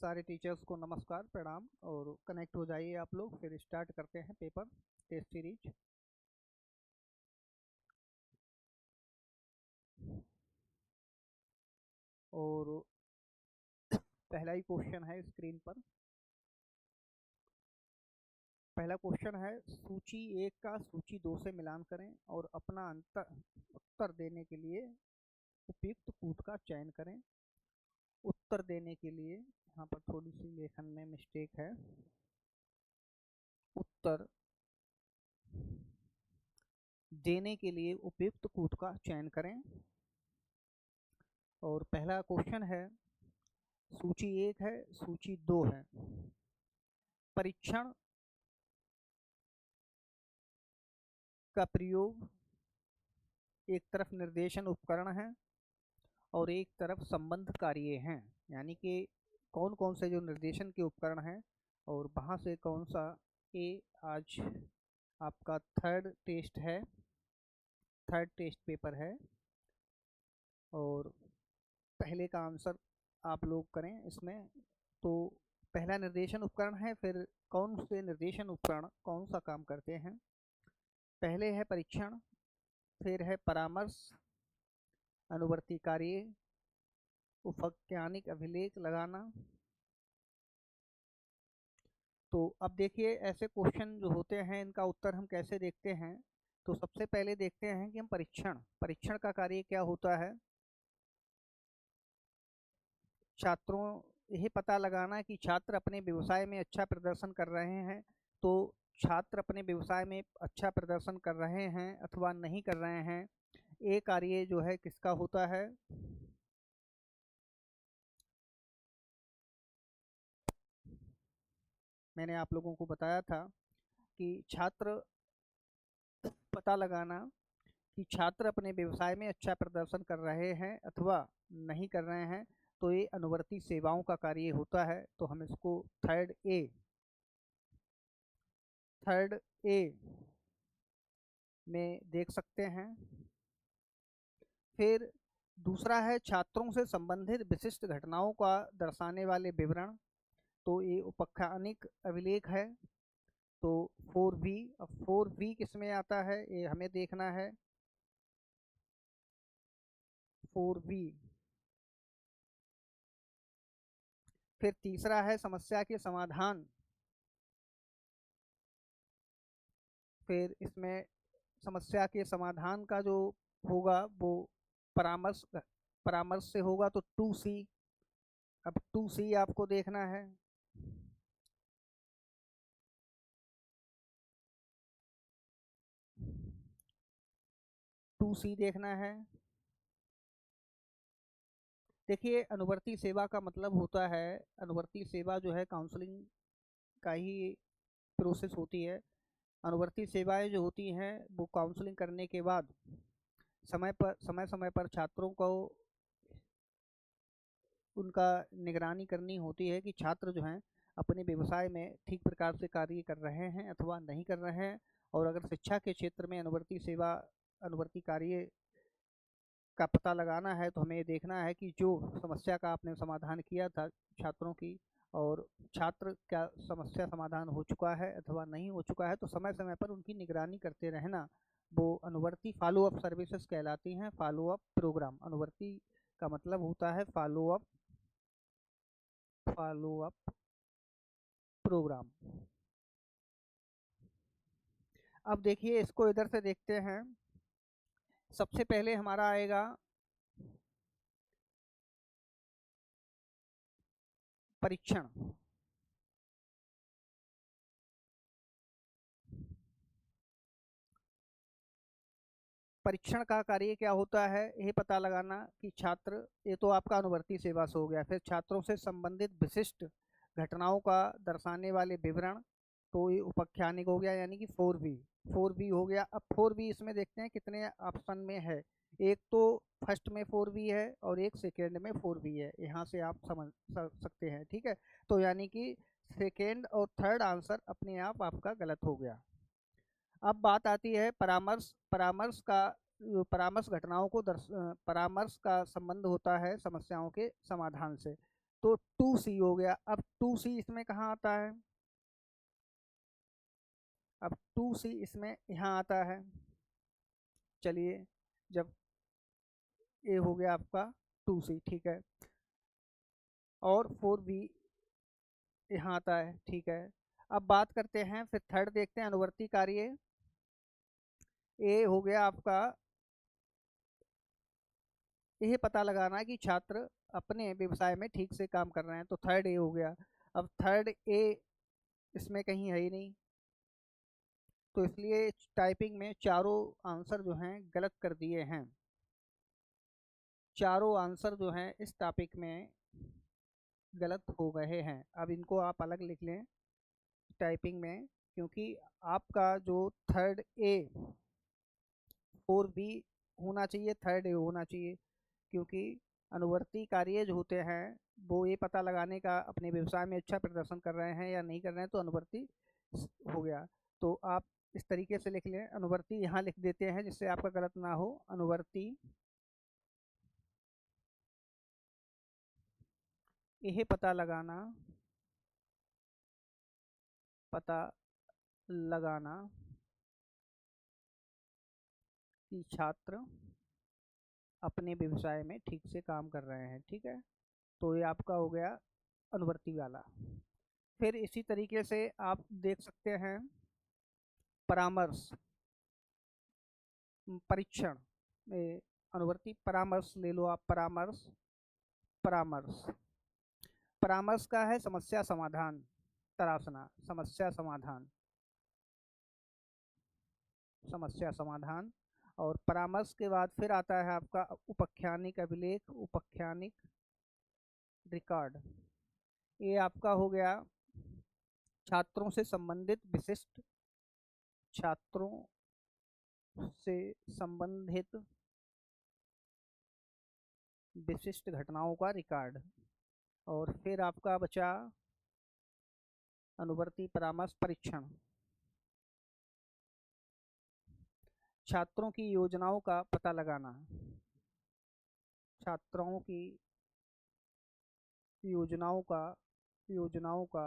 सारे टीचर्स को नमस्कार प्रणाम और कनेक्ट हो जाइए आप लोग। फिर स्टार्ट करते हैं पेपर टेस्ट सीरीज। और पहला ही क्वेश्चन है स्क्रीन पर। पहला क्वेश्चन है, सूची 1 का सूची 2 से मिलान करें और अपना उत्तर देने के लिए उपयुक्त कूट का चयन करें। उत्तर देने के लिए यहाँ पर थोड़ी सी लेखन में मिस्टेक है। उत्तर देने के लिए उपयुक्त कूट का चयन करें। और पहला क्वेश्चन है, सूची 1 है, सूची 2 है। परीक्षण का प्रयोग एक तरफ निर्देशन उपकरण है और एक तरफ संबंध कार्य हैं, यानी कि कौन कौन से जो निर्देशन के उपकरण हैं और वहाँ से कौन सा। ये आज आपका थर्ड टेस्ट पेपर है और पहले का आंसर आप लोग करें इसमें। तो पहला निर्देशन उपकरण है, फिर कौन से निर्देशन उपकरण कौन सा काम करते हैं। पहले है परीक्षण, फिर है परामर्श, अनुवर्ती कार्य, उपख्यानिक अभिलेख लगाना। तो अब देखिए, ऐसे क्वेश्चन जो होते हैं इनका उत्तर हम कैसे देखते हैं। तो सबसे पहले देखते हैं कि हम परीक्षण का कार्य क्या होता है। छात्रों, यही पता लगाना कि छात्र अपने व्यवसाय में अच्छा प्रदर्शन कर रहे हैं। तो छात्र अपने व्यवसाय में अच्छा प्रदर्शन कर रहे हैं अथवा नहीं कर रहे हैं, ये कार्य जो है किसका होता है। मैंने आप लोगों को बताया था कि छात्र पता लगाना कि छात्र अपने व्यवसाय में अच्छा प्रदर्शन कर रहे हैं अथवा नहीं कर रहे हैं, तो ये अनुवर्ती सेवाओं का कार्य होता है। तो हम इसको थर्ड ए में देख सकते हैं। फिर दूसरा है छात्रों से संबंधित विशिष्ट घटनाओं का दर्शाने वाले विवरण। तो ये उपख्यानिक अभिलेख है। तो 4V, अब 4V किस में आता है ये हमें देखना है। 4V। फिर तीसरा है समस्या के समाधान। फिर इसमें समस्या के समाधान का जो होगा वो परामर्श से होगा, तो 2C। अब 2C आपको देखना है। 2C देखना है। देखिए, अनुवर्ती सेवा का मतलब होता है, अनुवर्ती सेवा जो है काउंसलिंग का ही प्रोसेस होती है। अनुवर्ती सेवाएं जो होती हैं वो काउंसलिंग करने के बाद समय समय पर छात्रों को उनका निगरानी करनी होती है कि छात्र जो हैं अपने व्यवसाय में ठीक प्रकार से कार्य कर रहे हैं अथवा नहीं कर रहे हैं। और अगर शिक्षा के क्षेत्र में अनुवर्ती कार्य का पता लगाना है तो हमें ये देखना है कि जो समस्या का आपने समाधान किया था छात्रों की, और छात्र क्या समस्या समाधान हो चुका है अथवा नहीं हो चुका है, तो समय समय पर उनकी निगरानी करते रहना, वो अनुवर्ती फॉलो अप सर्विसेज कहलाती हैं। फॉलो अप प्रोग्राम, अनुवर्ती का मतलब होता है फॉलो अप प्रोग्राम। अब देखिए, इसको इधर से देखते हैं। सबसे पहले हमारा आएगा परीक्षण। परीक्षण का कार्य क्या होता है, ये पता लगाना कि छात्र, ये तो आपका अनुवर्ती सेवा से हो गया। फिर छात्रों से संबंधित विशिष्ट घटनाओं का दर्शाने वाले विवरण, तो ये उपख्यानिक हो गया, यानी कि 4V हो गया। अब 4V इसमें देखते हैं कितने ऑप्शन में है। एक तो फर्स्ट में 4V है और एक सेकेंड में 4V है, यहाँ से आप समझ सकते हैं। ठीक है, तो यानी कि सेकेंड और थर्ड आंसर अपने आप आपका गलत हो गया। अब बात आती है परामर्श घटनाओं को परामर्श का संबंध होता है समस्याओं के समाधान से। तो 2C हो गया। अब 2C इसमें कहाँ आता है? अब 2C इसमें यहाँ आता है। चलिए, जब ए हो गया आपका 2C, ठीक है, और 4B यहाँ आता है, ठीक है। अब बात करते हैं, फिर थर्ड देखते हैं अनुवर्ती कार्य। ए हो गया आपका, यह पता लगाना कि छात्र अपने व्यवसाय में ठीक से काम कर रहे हैं, तो थर्ड ए हो गया। अब थर्ड ए इसमें कहीं है ही नहीं, तो इसलिए टाइपिंग में चारों आंसर जो हैं गलत कर दिए हैं। चारों आंसर जो हैं इस टॉपिक में गलत हो गए हैं। अब इनको आप अलग लिख लें टाइपिंग में, क्योंकि आपका जो थर्ड ए 4B होना चाहिए, थर्ड ए होना चाहिए, क्योंकि अनुवर्ती कार्य जो होते हैं वो ये पता लगाने का अपने व्यवसाय में अच्छा प्रदर्शन कर रहे हैं या नहीं कर रहे हैं, तो अनुवर्ती हो गया। तो आप इस तरीके से लिख लें, अनुवर्ती यहाँ लिख देते हैं जिससे आपका गलत ना हो। अनुवर्ती यह पता लगाना, पता लगाना कि छात्र अपने व्यवसाय में ठीक से काम कर रहे हैं, ठीक है। तो ये आपका हो गया अनुवर्ती वाला। फिर इसी तरीके से आप देख सकते हैं परामर्श, परीक्षण में अनुवर्ती परामर्श ले लो आप। परामर्श, परामर्श, परामर्श का है समस्या समाधान तराशना, समस्या समाधान, समस्या समाधान। और परामर्श के बाद फिर आता है आपका उपाख्यानिक अभिलेख, उपाख्यानिक रिकॉर्ड। ये आपका हो गया छात्रों से संबंधित विशिष्ट, छात्रों से संबंधित विशिष्ट घटनाओं का रिकॉर्ड। और फिर आपका बचा अनुवर्ती परामर्श परीक्षण, छात्रों की योजनाओं का पता लगाना, छात्रों की योजनाओं का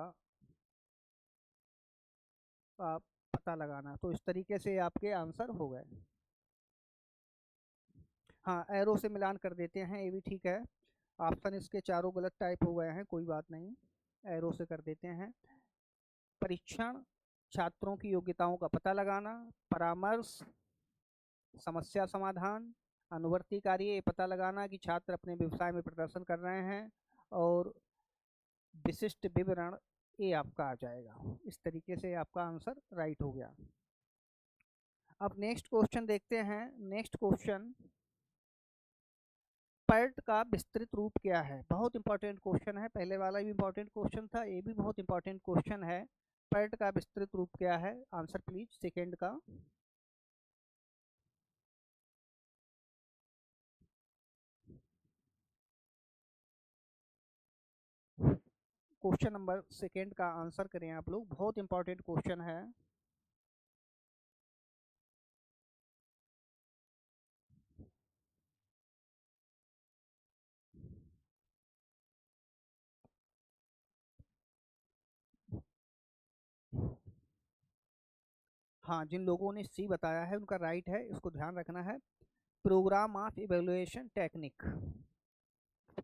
आप पता लगाना। तो इस तरीके से आपके आंसर हो गए। हाँ, एरो से मिलान कर देते हैं, ये भी ठीक है। ऑप्शन इसके चारों गलत टाइप हो गए हैं, कोई बात नहीं, एरो से कर देते हैं। परीक्षण, छात्रों की योग्यताओं का पता लगाना, परामर्श, समस्या समाधान, अनुवर्ती कार्य ये पता लगाना कि छात्र अपने व्यवसाय में प्रदर्शन कर रहे हैं, और विशिष्ट विवरण ये आपका आ जाएगा। इस तरीके से आपका आंसर राइट हो गया। अब नेक्स्ट क्वेश्चन देखते हैं। नेक्स्ट क्वेश्चन, पर्ट का विस्तृत रूप क्या है? बहुत इंपॉर्टेंट क्वेश्चन है, पहले वाला भी इंपॉर्टेंट क्वेश्चन था, ये भी बहुत इंपॉर्टेंट क्वेश्चन है। पर्ट का विस्तृत रूप क्या है? आंसर प्लीज सेकंड का। क्वेश्चन नंबर सेकंड का आंसर करें आप लोग, बहुत इंपॉर्टेंट क्वेश्चन है। हाँ, जिन लोगों ने सी बताया है उनका राइट है, इसको ध्यान रखना है। Program of evaluation technique,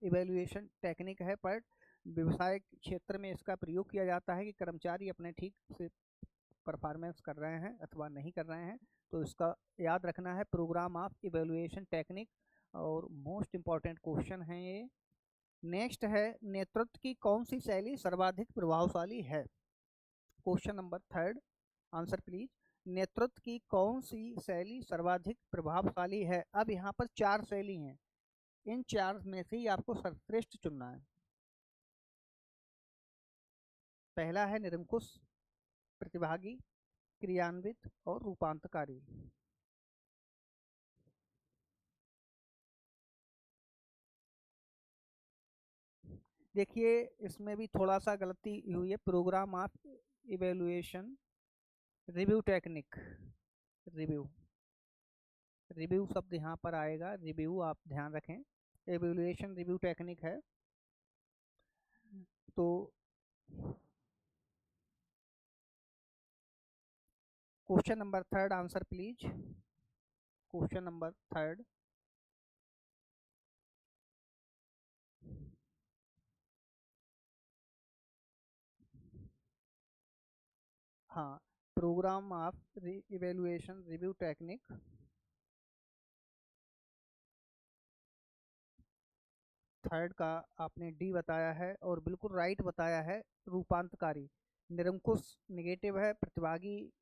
evaluation technique है पर व्यवसाय क्षेत्र में इसका प्रयोग किया जाता है कि कर्मचारी अपने ठीक से परफॉर्मेंस कर रहे हैं अथवा नहीं कर रहे हैं, तो इसका याद रखना है, प्रोग्राम ऑफ इवेल्युएशन टेक्निक। और मोस्ट इम्पॉर्टेंट क्वेश्चन है ये। नेक्स्ट है, नेतृत्व की कौन सी शैली सर्वाधिक प्रभावशाली है? Question number third, answer please. नेतृत्व की कौन सी शैली सर्वाधिक प्रभावशाली है? अब यहाँ पर चार शैली हैं, इन चार में से ही आपको सर्वश्रेष्ठ चुनना है। पहला है निरंकुश, प्रतिभागी, क्रियान्वित और रूपांतकारी। देखिए, इसमें भी थोड़ा सा गलती हुई है। Program of evaluation review technique, review, review शब्द यहाँ पर आएगा, रिव्यू आप ध्यान रखें, इवेल्युएशन रिव्यू टेक्निक है। तो question number third answer please. Question number third. हाँ, programme of evaluation review technique. Third का आपने डी बताया है और बिल्कुल राइट बताया है। रूपांतकारी, निरंकुश निगेटिव है, प्रतिभागी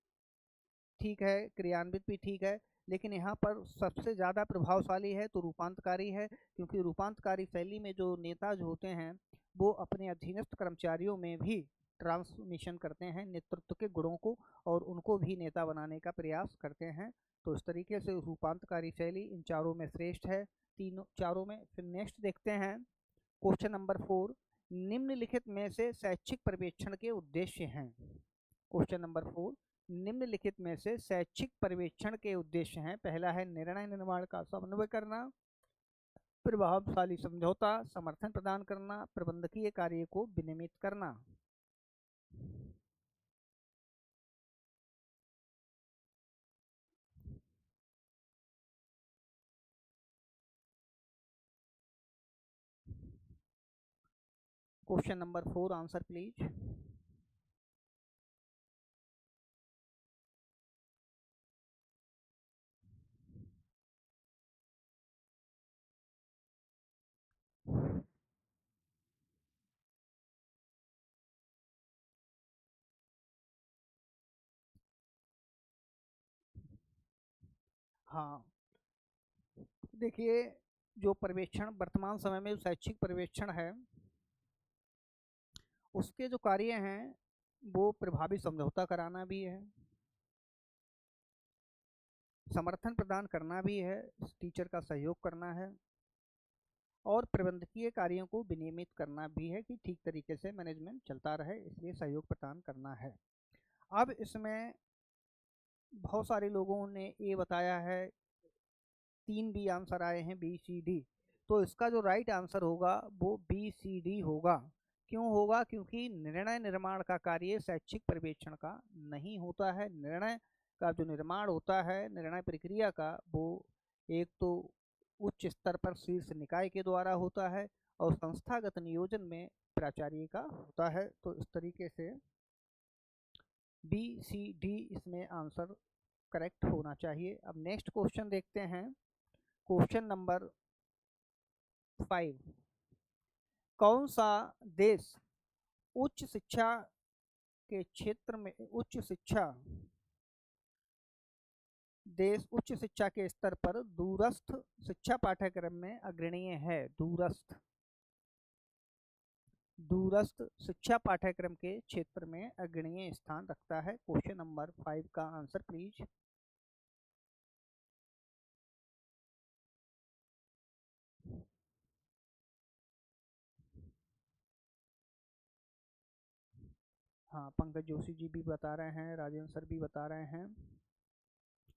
ठीक है, क्रियान्वित भी ठीक है, लेकिन यहाँ पर सबसे ज़्यादा प्रभावशाली है तो रूपांतकारी है, क्योंकि रूपांतकारी शैली में जो नेता जो होते हैं वो अपने अधीनस्थ कर्मचारियों में भी ट्रांसमिशन करते हैं नेतृत्व के गुणों को, और उनको भी नेता बनाने का प्रयास करते हैं। तो इस तरीके से रूपांतकारी शैली इन चारों में श्रेष्ठ है, तीनों चारों में। फिर नेक्स्ट देखते हैं क्वेश्चन नंबर 4। निम्नलिखित में से शैक्षिक पर्यवेक्षण के उद्देश्य हैं। क्वेश्चन नंबर 4, निम्नलिखित में से शैक्षिक पर्यवेक्षण के उद्देश्य हैं। पहला है निर्णय निर्माण का समन्वय करना, प्रभावशाली समझौता, समर्थन प्रदान करना, प्रबंधकीय कार्य को विनियमित करना। Question number 4 answer please. हाँ, देखिए, जो पर्यवेक्षण वर्तमान समय में शैक्षिक पर्यवेक्षण है उसके जो कार्य हैं वो प्रभावी समझौता कराना भी है, समर्थन प्रदान करना भी है, टीचर का सहयोग करना है, और प्रबंधकीय कार्यों को विनियमित करना भी है कि ठीक तरीके से मैनेजमेंट चलता रहे, इसलिए सहयोग प्रदान करना है। अब इसमें बहुत सारे लोगों ने ये बताया है, 3 बी आंसर आए हैं, बी सी डी। तो इसका जो राइट आंसर होगा वो बी सी डी होगा। क्यों होगा? क्योंकि निर्णय निर्माण का कार्य शैक्षिक पर्यवेक्षण का नहीं होता है। निर्णय का जो निर्माण होता है, निर्णय प्रक्रिया का, वो एक तो उच्च स्तर पर शीर्ष निकाय के द्वारा होता है और संस्थागत नियोजन में प्राचार्य का होता है। तो इस तरीके से बी सी डी इसमें आंसर करेक्ट होना चाहिए। अब नेक्स्ट क्वेश्चन देखते हैं, क्वेश्चन नंबर 5। कौन सा देश उच्च शिक्षा के क्षेत्र में उच्च शिक्षा के स्तर पर दूरस्थ शिक्षा पाठ्यक्रम में अग्रणीय है? दूरस्थ शिक्षा पाठ्यक्रम के क्षेत्र में अग्रणीय स्थान रखता है। क्वेश्चन नंबर 5 का आंसर प्लीज। हाँ, पंकज जोशी जी भी बता रहे हैं, राजेंद्र सर भी बता रहे हैं,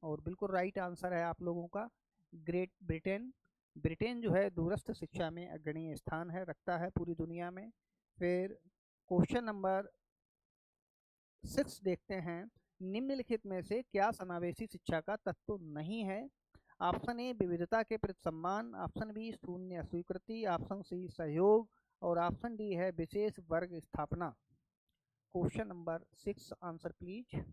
और बिल्कुल राइट आंसर है आप लोगों का, ग्रेट ब्रिटेन। ब्रिटेन जो है दूरस्थ शिक्षा में अग्रणीय स्थान है, रखता है पूरी दुनिया में। फिर क्वेश्चन नंबर 6 देखते हैं, निम्नलिखित में से क्या समावेशी शिक्षा का तत्व नहीं है? ऑप्शन ए विविधता के प्रति सम्मान, ऑप्शन बी शून्य स्वीकृति, ऑप्शन सी सहयोग, और ऑप्शन डी है विशेष वर्ग स्थापना। Question number 6 answer please.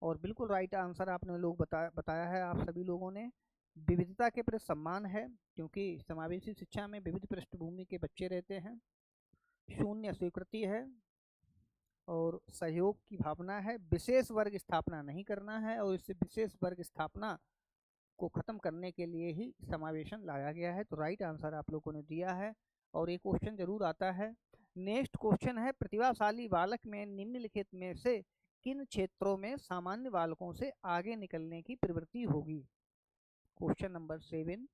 और बिल्कुल राइट आंसर आपने लोग बताया है आप सभी लोगों ने। विविधता के प्रति सम्मान है, क्योंकि समावेशी शिक्षा में विविध पृष्ठभूमि के बच्चे रहते हैं। शून्य स्वीकृति है, और सहयोग की भावना है। विशेष वर्ग स्थापना नहीं करना है, और इस विशेष वर्ग स्थापना को खत्म करने के लिए ही समावेशन लाया गया है। तो राइट आंसर आप लोगों ने दिया है, और एक क्वेश्चन जरूर आता है। नेक्स्ट क्वेश्चन है, प्रतिभाशाली बालक में निम्नलिखित में से किन क्षेत्रों में सामान्य बालकों से आगे निकलने की प्रवृत्ति होगी? Question number 7।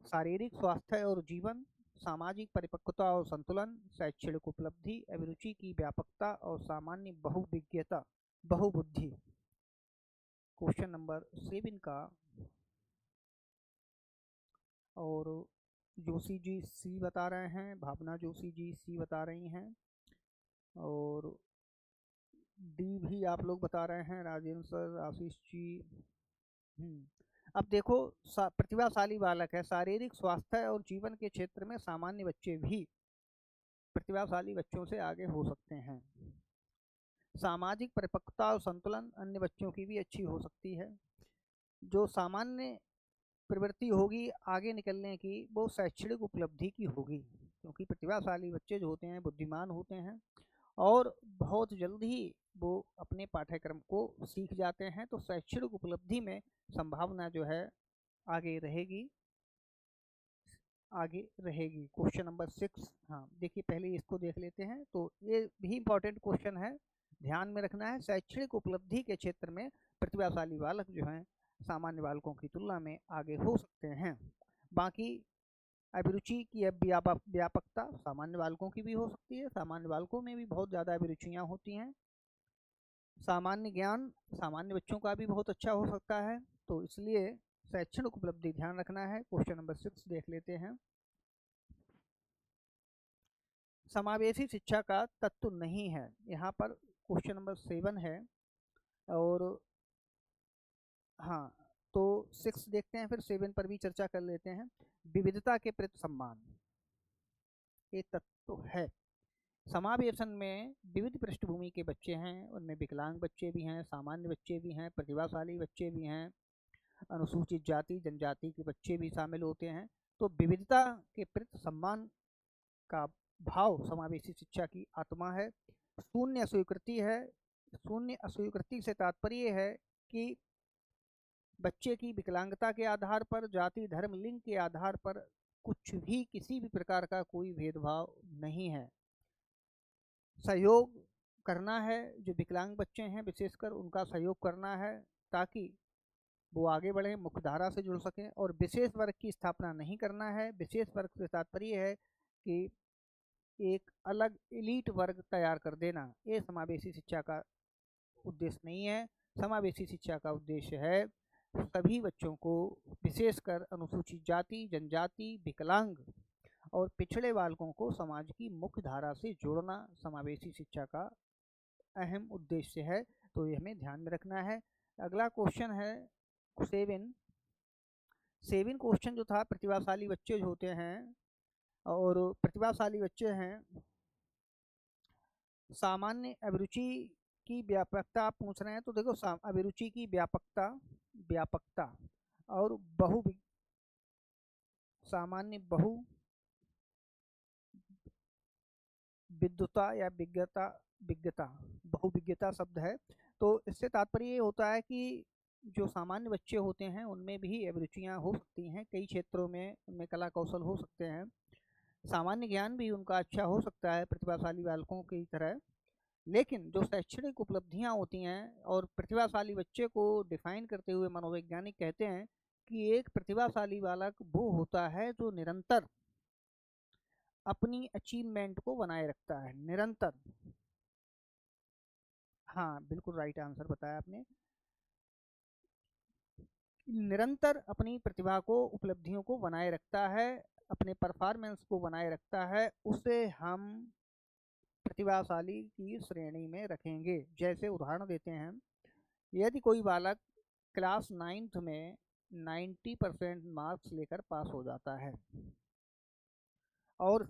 शारीरिक स्वास्थ्य और जीवन, सामाजिक परिपक्वता और संतुलन, शैक्षणिक उपलब्धि, अभिरुचि की व्यापकता और सामान्य बहुविज्ञता बहुबुद्धि। क्वेश्चन नंबर 7 का, और जोशी जी सी बता रहे हैं, भावना जोशी जी सी बता रही हैं, और डी भी आप लोग बता रहे हैं, राजेंद्र सर, आशीष जी। अब देखो, प्रतिभाशाली बालक है, शारीरिक स्वास्थ्य और जीवन के क्षेत्र में सामान्य बच्चे भी प्रतिभाशाली बच्चों से आगे हो सकते हैं। सामाजिक परिपक्वता और संतुलन अन्य बच्चों की भी अच्छी हो सकती है। जो सामान्य प्रवृत्ति होगी आगे निकलने की, वो शैक्षणिक उपलब्धि की होगी, क्योंकि प्रतिभाशाली बच्चे जो होते हैं बुद्धिमान होते हैं और बहुत जल्द ही वो अपने पाठ्यक्रम को सीख जाते हैं, तो शैक्षणिक उपलब्धि में संभावना जो है आगे रहेगी, आगे रहेगी। क्वेश्चन नंबर 6, हाँ देखिए पहले इसको देख लेते हैं, तो ये भी इम्पोर्टेंट क्वेश्चन है, ध्यान में रखना है। शैक्षणिक उपलब्धि के क्षेत्र में प्रतिभाशाली बालक जो हैं सामान्य बालकों की तुलना में आगे हो सकते हैं। बाकी अभिरुचि की व्यापकता सामान्य बालकों की भी हो सकती है, सामान्य बालकों में भी बहुत ज़्यादा अभिरुचियाँ होती हैं। सामान्य ज्ञान सामान्य बच्चों का भी बहुत अच्छा हो सकता है, तो इसलिए शैक्षणिक उपलब्धि ध्यान रखना है। क्वेश्चन नंबर 6 देख लेते हैं। समावेशी शिक्षा का तत्व नहीं है, यहाँ पर क्वेश्चन नंबर 7 है, और हाँ तो 6 देखते हैं, फिर 7 पर भी चर्चा कर लेते हैं। विविधता के प्रति सम्मान एक तत्व है। समावेशन में विविध पृष्ठभूमि के बच्चे हैं, उनमें विकलांग बच्चे भी हैं, सामान्य बच्चे भी हैं, प्रतिभाशाली बच्चे भी हैं, अनुसूचित जाति जनजाति के बच्चे भी शामिल होते हैं। तो विविधता के प्रति सम्मान का भाव समावेशी शिक्षा की आत्मा है। शून्य अस्वीकृति है। शून्य अस्वीकृति से तात्पर्य है कि बच्चे की विकलांगता के आधार पर, जाति धर्म लिंग के आधार पर कुछ भी किसी भी प्रकार का कोई भेदभाव नहीं है। सहयोग करना है, जो विकलांग बच्चे हैं विशेषकर उनका सहयोग करना है, ताकि वो आगे बढ़ें, मुख्यधारा से जुड़ सकें, और विशेष वर्ग की स्थापना नहीं करना है। विशेष वर्ग से तात्पर्य है कि एक अलग एलीट वर्ग तैयार कर देना, ये समावेशी शिक्षा का उद्देश्य नहीं है। समावेशी शिक्षा का उद्देश्य है सभी बच्चों को, विशेषकर अनुसूचित जाति जनजाति विकलांग और पिछड़े बालकों को समाज की मुख्य धारा से जोड़ना समावेशी शिक्षा का अहम उद्देश्य है, तो ये हमें ध्यान में रखना है। अगला क्वेश्चन है 7 क्वेश्चन जो था, प्रतिभाशाली बच्चे जो होते हैं, और प्रतिभाशाली बच्चे हैं, सामान्य अभिरुचि की व्यापकता आप पूछ रहे हैं, तो देखो अभिरुचि की व्यापकता और सामान्य विद्वता या विज्ञता बहुविज्ञता शब्द है। तो इससे तात्पर्य ये होता है कि जो सामान्य बच्चे होते हैं उनमें भी अभिरुचियाँ हो सकती हैं, कई क्षेत्रों में उनमें कला कौशल हो सकते हैं, सामान्य ज्ञान भी उनका अच्छा हो सकता है प्रतिभाशाली बालकों की तरह। लेकिन जो शैक्षणिक उपलब्धियां होती हैं, और प्रतिभाशाली बच्चे को डिफाइन करते हुए मनोवैज्ञानिक कहते हैं कि एक प्रतिभाशाली बालक वो होता है जो निरंतर अपनी अचीवमेंट को बनाए रखता है, निरंतर। हाँ बिल्कुल राइट आंसर बताया आपने। निरंतर अपनी प्रतिभा को, उपलब्धियों को बनाए रखता है, अपने परफॉर्मेंस को बनाए रखता है, उसे हम प्रतिभाशाली की श्रेणी में रखेंगे। जैसे उदाहरण देते हैं, यदि कोई बालक क्लास 9th में 90% मार्क्स लेकर पास हो जाता है, और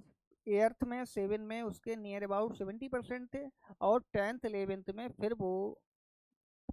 8th में 7 में उसके नियर अबाउट 70% थे, और 10th 11th में फिर वो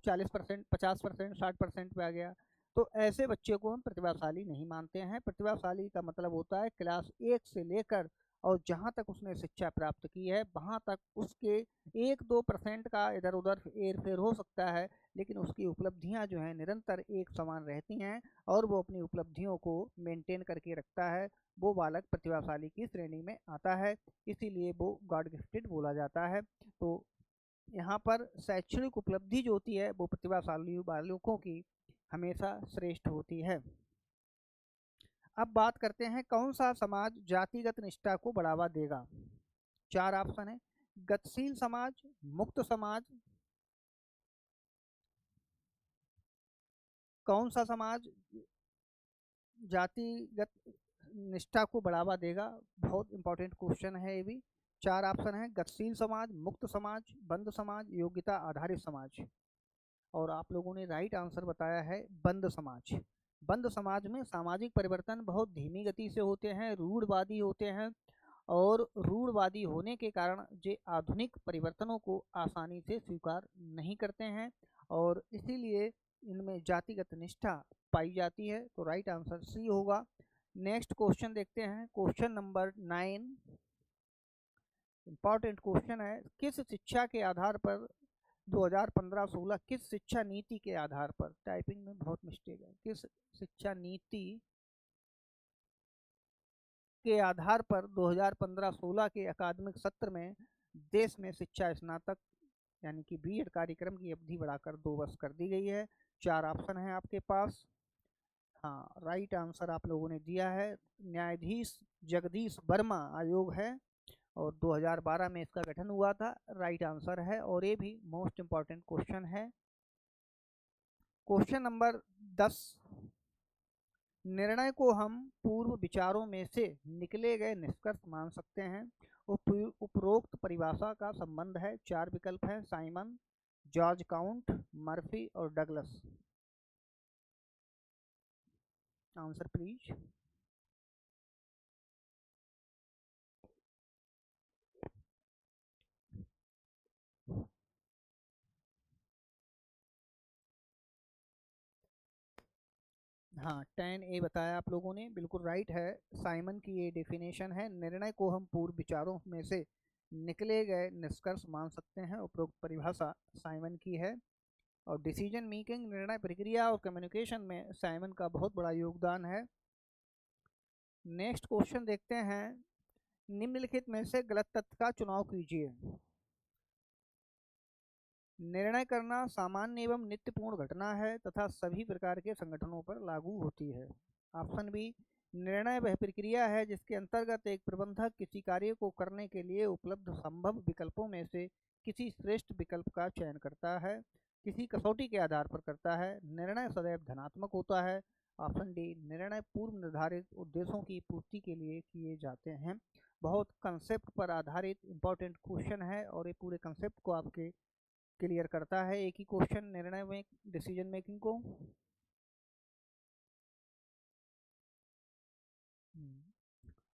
40% 50% 60% पे आ गया, तो ऐसे बच्चे को हम प्रतिभाशाली नहीं मानते हैं। प्रतिभाशाली का मतलब होता है क्लास 1 से लेकर और जहाँ तक उसने शिक्षा प्राप्त की है वहाँ तक उसके 1-2% का इधर उधर हेर फेर हो सकता है, लेकिन उसकी उपलब्धियाँ जो हैं निरंतर एक समान रहती हैं, और वो अपनी उपलब्धियों को मेंटेन करके रखता है। वो बालक प्रतिभाशाली की श्रेणी में आता है, इसीलिए वो गॉड गिफ्टेड बोला जाता है। तो यहाँ पर शैक्षणिक उपलब्धि जो होती है वो प्रतिभाशाली बालकों की हमेशा श्रेष्ठ होती है। अब बात करते हैं कौन सा समाज जातिगत निष्ठा को बढ़ावा देगा। चार ऑप्शन है, गतिशील समाज, मुक्त समाज, कौन सा समाज जातिगत निष्ठा को बढ़ावा देगा। बहुत इंपॉर्टेंट क्वेश्चन है ये भी। चार ऑप्शन है, गतिशील समाज, मुक्त समाज, बंद समाज, योग्यता आधारित समाज। और आप लोगों ने राइट आंसर बताया है बंद समाज। बंद समाज में सामाजिक परिवर्तन बहुत धीमी गति से होते हैं, रूढ़वादी होते हैं, और रूढ़वादी होने के कारण जे आधुनिक परिवर्तनों को आसानी से स्वीकार नहीं करते हैं, और इसीलिए इनमें जातिगत निष्ठा पाई जाती है। तो राइट आंसर सी होगा। नेक्स्ट क्वेश्चन देखते हैं, क्वेश्चन नंबर 9। इंपॉर्टेंट क्वेश्चन है, किस शिक्षा के आधार पर 2015-16 किस शिक्षा नीति के आधार पर, टाइपिंग में बहुत मिस्टेक है, किस शिक्षा नीति के आधार पर 2015-16 के अकादमिक सत्र में देश में शिक्षा स्नातक यानी कि बीएड कार्यक्रम की अवधि बढ़ाकर 2 वर्ष कर दी गई है। चार ऑप्शन है आपके पास। हाँ, राइट आंसर आप लोगों ने दिया है, न्यायाधीश जगदीश वर्मा आयोग है, और 2012 में इसका गठन हुआ था। राइट आंसर है, और ये भी मोस्ट इंपॉर्टेंट क्वेश्चन है। क्वेश्चन नंबर 10, निर्णय को हम पूर्व विचारों में से निकले गए निष्कर्ष मान सकते हैं। उपरोक्त परिभाषा का संबंध है। चार विकल्प हैं, साइमन, जॉर्ज काउंट, मर्फी और डगलस। Answer please. हाँ, 10A बताया आप लोगों ने, बिल्कुल राइट है। साइमन की ये डेफिनेशन है, निर्णय को हम पूर्व विचारों में से निकले गए निष्कर्ष मान सकते हैं। उपरोक्त परिभाषा साइमन की है। और डिसीजन मेकिंग, निर्णय प्रक्रिया और कम्युनिकेशन में साइमन का बहुत बड़ा योगदान है। नेक्स्ट क्वेश्चन देखते हैं, निम्नलिखित में से गलत तथ्य का चुनाव कीजिए। निर्णय करना सामान्य एवं नित्यपूर्ण घटना है तथा सभी प्रकार के संगठनों पर लागू होती है। ऑप्शन बी, निर्णय वह प्रक्रिया है जिसके अंतर्गत एक प्रबंधक किसी कार्य को करने के लिए उपलब्ध संभव विकल्पों में से किसी श्रेष्ठ विकल्प का चयन करता है, किसी कसौटी के आधार पर करता है। निर्णय सदैव धनात्मक होता है। ऑप्शन डी, निर्णय पूर्व निर्धारित उद्देश्यों की पूर्ति के लिए किए जाते हैं। बहुत कंसेप्ट पर आधारित इंपॉर्टेंट क्वेश्चन है, और ये पूरे कंसेप्ट को आपके क्लियर करता है एक ही क्वेश्चन, निर्णय में डिसीजन मेकिंग को।